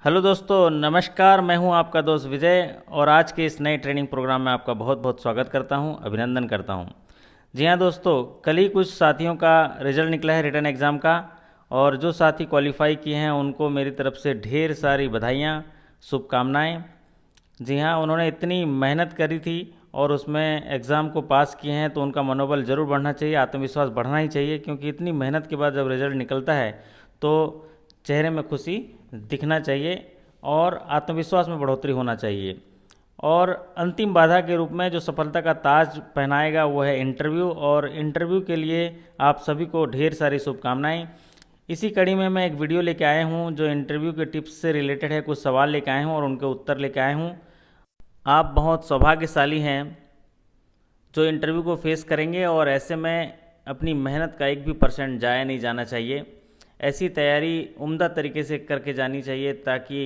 Hello दोस्तों, नमस्कार। मैं हूं आपका दोस्त विजय और आज के इस नए ट्रेनिंग प्रोग्राम में आपका बहुत बहुत स्वागत करता हूं, अभिनंदन करता हूं। जी हां दोस्तों, कल ही कुछ साथियों का रिजल्ट निकला है रिटर्न एग्ज़ाम का, और जो साथी क्वालिफाई किए हैं उनको मेरी तरफ से ढेर सारी बधाइयाँ, शुभकामनाएँ। जी हाँ, उन्होंने इतनी मेहनत करी थी और उसमें एग्ज़ाम को पास किए हैं तो उनका मनोबल ज़रूर बढ़ना चाहिए, आत्मविश्वास बढ़ना ही चाहिए, क्योंकि इतनी मेहनत के बाद जब रिज़ल्ट निकलता है तो चेहरे में खुशी दिखना चाहिए और आत्मविश्वास में बढ़ोतरी होना चाहिए। और अंतिम बाधा के रूप में जो सफलता का ताज पहनाएगा वो है इंटरव्यू, और इंटरव्यू के लिए आप सभी को ढेर सारी शुभकामनाएं। इसी कड़ी में मैं एक वीडियो लेके आया हूँ जो इंटरव्यू के टिप्स से रिलेटेड है। कुछ सवाल लेके आया हूँ और उनके उत्तर लेके आया हूँ। आप बहुत सौभाग्यशाली हैं जो इंटरव्यू को फेस करेंगे, और ऐसे में अपनी मेहनत का एक भी परसेंट जाया नहीं जाना चाहिए। ऐसी तैयारी उम्दा तरीके से करके जानी चाहिए ताकि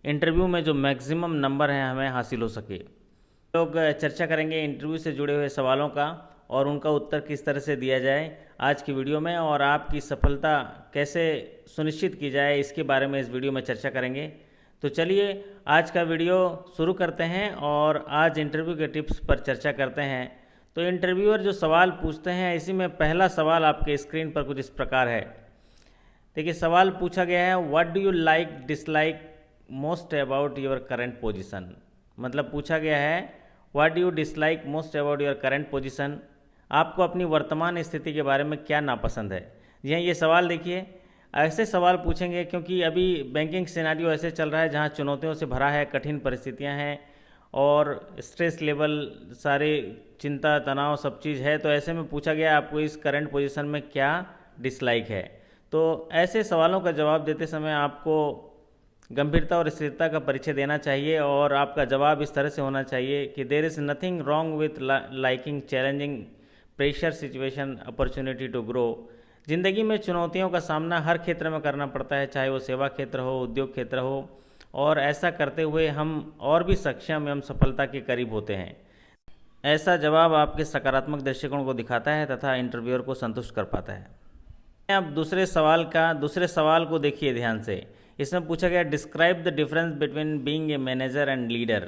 इंटरव्यू में जो मैक्सिमम नंबर हैं हमें हासिल हो सके। लोग चर्चा करेंगे इंटरव्यू से जुड़े हुए सवालों का और उनका उत्तर किस तरह से दिया जाए आज की वीडियो में, और आपकी सफलता कैसे सुनिश्चित की जाए इसके बारे में इस वीडियो में चर्चा करेंगे। तो चलिए आज का वीडियो शुरू करते हैं और आज इंटरव्यू के टिप्स पर चर्चा करते हैं। तो इंटरव्यूअर जो सवाल पूछते हैं, इसी में पहला सवाल आपके स्क्रीन पर कुछ इस प्रकार है। देखिए, सवाल पूछा गया है, what do you like dislike most about your current position. मतलब पूछा गया है, what do you dislike most about your current position. आपको अपनी वर्तमान स्थिति के बारे में क्या नापसंद है। जी हाँ, ये सवाल देखिए, ऐसे सवाल पूछेंगे क्योंकि अभी बैंकिंग सिनेरियो ऐसे चल रहा है जहाँ चुनौतियों से भरा है, कठिन परिस्थितियाँ हैं और स्ट्रेस लेवल, सारे चिंता तनाव सब चीज़ है। तो ऐसे में पूछा गया आपको इस करंट पोजीशन में क्या डिसलाइक है। तो ऐसे सवालों का जवाब देते समय आपको गंभीरता और स्थिरता का परिचय देना चाहिए, और आपका जवाब इस तरह से होना चाहिए कि there is nothing wrong with liking challenging pressure situation opportunity to grow. ज़िंदगी में चुनौतियों का सामना हर क्षेत्र में करना पड़ता है, चाहे वो सेवा क्षेत्र हो, उद्योग क्षेत्र हो, और ऐसा करते हुए हम और भी सक्षम एवं सफलता के करीब होते हैं। ऐसा जवाब आपके सकारात्मक दृष्टिकोण को दिखाता है तथा इंटरव्यूअर को संतुष्ट कर पाता है। अब दूसरे सवाल को देखिए ध्यान से। इसमें पूछा गया, describe the difference between being a manager and leader.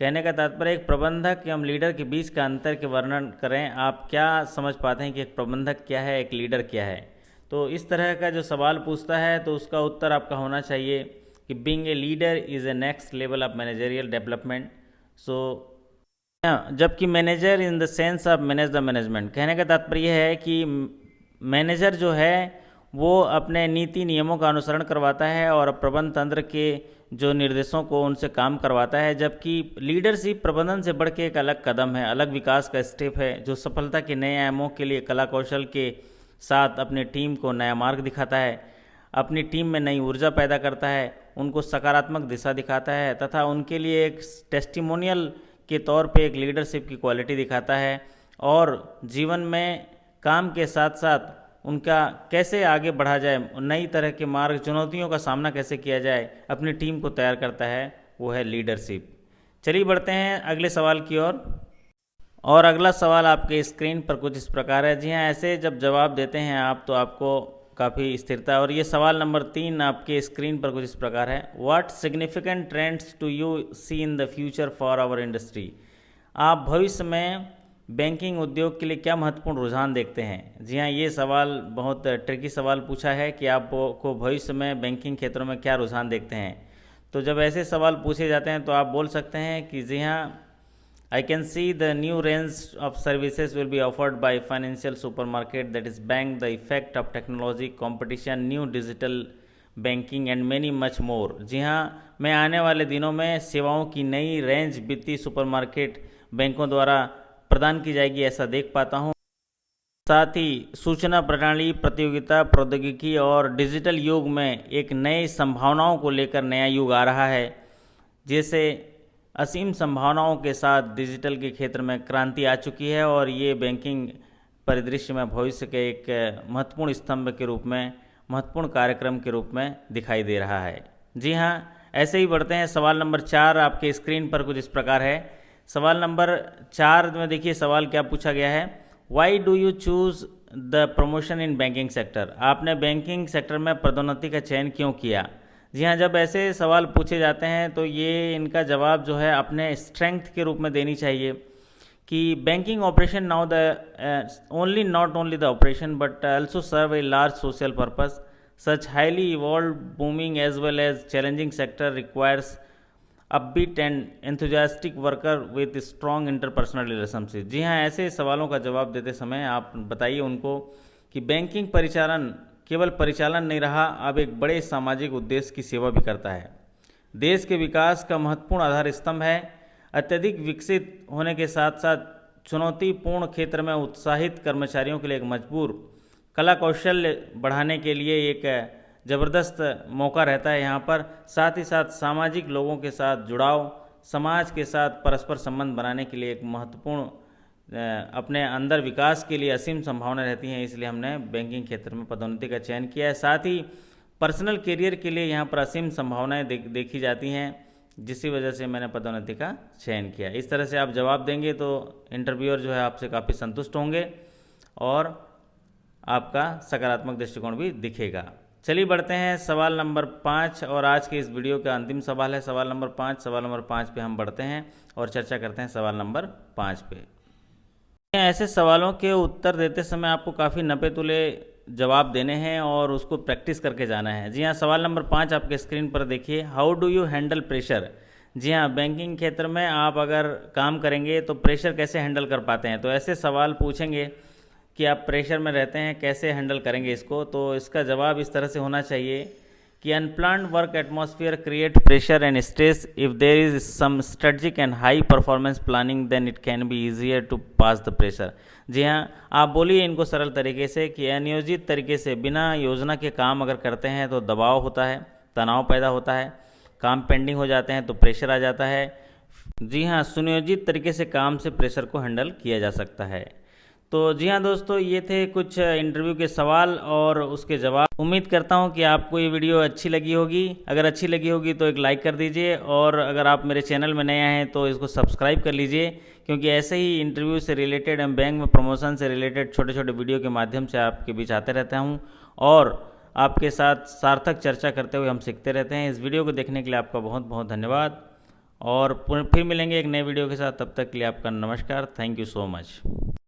कहने का तात्पर्य एक प्रबंधक एवं लीडर के बीच का अंतर के वर्णन करें। आप क्या समझ पाते हैं कि एक प्रबंधक क्या है, एक लीडर क्या है। तो इस तरह का जो सवाल पूछता है तो उसका उत्तर आपका होना चाहिए कि being a leader is a next level of managerial development. So जबकि manager in the sense of manage the management. कहने का तात्पर्य है कि मैनेजर जो है वो अपने नीति नियमों का अनुसरण करवाता है और प्रबंध तंत्र के जो निर्देशों को उनसे काम करवाता है, जबकि लीडरशिप प्रबंधन से बढ़ के एक अलग कदम है, अलग विकास का स्टेप है, जो सफलता के नए आयामों के लिए कला कौशल के साथ अपनी टीम को नया मार्ग दिखाता है, अपनी टीम में नई ऊर्जा पैदा करता है, उनको सकारात्मक दिशा दिखाता है तथा उनके लिए एक टेस्टिमोनियल के तौर पे एक लीडरशिप की क्वालिटी दिखाता है, और जीवन में काम के साथ साथ उनका कैसे आगे बढ़ा जाए, नई तरह के मार्ग, चुनौतियों का सामना कैसे किया जाए, अपनी टीम को तैयार करता है, वो है लीडरशिप। चलिए बढ़ते हैं अगले सवाल की ओर। और अगला सवाल आपके स्क्रीन पर कुछ इस प्रकार है। जी हाँ, ऐसे जब जवाब देते हैं आप तो आपको काफ़ी स्थिरता। और ये सवाल नंबर 3 आपके स्क्रीन पर कुछ इस प्रकार है, what significant trends to you see in the future for our industry. आप भविष्य में बैंकिंग उद्योग के लिए क्या महत्वपूर्ण रुझान देखते हैं। जी हाँ, ये सवाल बहुत ट्रिकी सवाल पूछा है कि आपको भविष्य में बैंकिंग क्षेत्रों में क्या रुझान देखते हैं। तो जब ऐसे सवाल पूछे जाते हैं तो आप बोल सकते हैं कि जी हाँ, I can see the new range of services will be offered by financial supermarket that is bank the effect of technology, competition, new digital banking and many much more। जी हाँ, मैं आने वाले दिनों में सेवाओं की नई रेंज वित्तीय सुपरमार्केट बैंकों द्वारा प्रदान की जाएगी, ऐसा देख पाता हूँ। साथ ही सूचना प्रणाली, प्रतियोगिता, प्रौद्योगिकी और डिजिटल युग में एक नई संभावनाओं को लेकर नया युग आ रहा है। जैसे असीम संभावनाओं के साथ डिजिटल के क्षेत्र में क्रांति आ चुकी है और ये बैंकिंग परिदृश्य में भविष्य के एक महत्वपूर्ण स्तंभ के रूप में, महत्वपूर्ण कार्यक्रम के रूप में दिखाई दे रहा है। जी हाँ, ऐसे ही बढ़ते हैं। सवाल नंबर 4 आपके स्क्रीन पर कुछ इस प्रकार है। सवाल नंबर 4 में देखिए सवाल क्या पूछा गया है, why do you choose the promotion in banking sector. आपने बैंकिंग सेक्टर में पदोन्नति का चयन क्यों किया। जी हाँ, जब ऐसे सवाल पूछे जाते हैं तो ये इनका जवाब जो है अपने स्ट्रेंथ के रूप में देनी चाहिए कि banking operation now the only not only the operation but also serve a large social purpose. Such highly evolved, booming as well as challenging sector requires upbeat and enthusiastic worker with strong interpersonal relationship. जी हाँ, ऐसे सवालों का जवाब देते समय आप बताइए उनको कि बैंकिंग परिचालन केवल परिचालन नहीं रहा, अब एक बड़े सामाजिक उद्देश्य की सेवा भी करता है। देश के विकास का महत्वपूर्ण आधार स्तंभ है। अत्यधिक विकसित होने के साथ साथ चुनौतीपूर्ण क्षेत्र में उत्साहित कर्मचारियों के लिए एक मजबूर कला कौशल बढ़ाने के लिए एक ज़बरदस्त मौका रहता है यहाँ पर। साथ ही साथ सामाजिक लोगों के साथ जुड़ाव, समाज के साथ परस्पर संबंध बनाने के लिए एक महत्वपूर्ण अपने अंदर विकास के लिए असीम संभावना रहती हैं, इसलिए हमने बैंकिंग क्षेत्र में पदोन्नति का चयन किया है। साथ ही पर्सनल करियर के लिए यहाँ पर असीम संभावनाएं देखी जाती हैं, जिसकी वजह से मैंने पदोन्नति का चयन किया। इस तरह से आप जवाब देंगे तो इंटरव्यूअर जो है आपसे काफ़ी संतुष्ट होंगे और आपका सकारात्मक दृष्टिकोण भी दिखेगा। चलिए बढ़ते हैं सवाल नंबर 5 और आज के इस वीडियो का अंतिम सवाल है सवाल नंबर 5। सवाल नंबर 5 पे हम बढ़ते हैं और चर्चा करते हैं सवाल नंबर 5 पे। ऐसे सवालों के उत्तर देते समय आपको काफ़ी नपे तुले जवाब देने हैं और उसको प्रैक्टिस करके जाना है। जी हाँ, सवाल नंबर 5 आपके स्क्रीन पर देखिए, how do you handle pressure. जी हाँ, बैंकिंग क्षेत्र में आप अगर काम करेंगे तो प्रेशर कैसे हैंडल कर पाते हैं, तो ऐसे सवाल पूछेंगे कि आप प्रेशर में रहते हैं, कैसे हैंडल करेंगे इसको। तो इसका जवाब इस तरह से होना चाहिए कि unplanned work atmosphere create pressure and stress. If there is some strategic and high performance planning then it can be easier to pass the pressure. जी हाँ, आप बोलिए इनको सरल तरीके से कि अनियोजित तरीके से बिना योजना के काम अगर करते हैं तो दबाव होता है, तनाव पैदा होता है, काम पेंडिंग हो जाते हैं तो प्रेशर आ जाता है। जी हाँ, सुनियोजित तरीके से काम से प्रेशर को हैंडल किया जा सकता है। तो जी हाँ दोस्तों, ये थे कुछ इंटरव्यू के सवाल और उसके जवाब। उम्मीद करता हूँ कि आपको ये वीडियो अच्छी लगी होगी। अगर अच्छी लगी होगी तो एक लाइक कर दीजिए और अगर आप मेरे चैनल में नए हैं तो इसको सब्सक्राइब कर लीजिए, क्योंकि ऐसे ही इंटरव्यू से रिलेटेड एवं बैंक में प्रमोशन से रिलेटेड छोटे छोटे वीडियो के माध्यम से आपके बीच आते रहता हूँ और आपके साथ सार्थक चर्चा करते हुए हम सीखते रहते हैं। इस वीडियो को देखने के लिए आपका बहुत बहुत धन्यवाद और फिर मिलेंगे एक नए वीडियो के साथ। तब तक के लिए आपका नमस्कार। Thank you so much.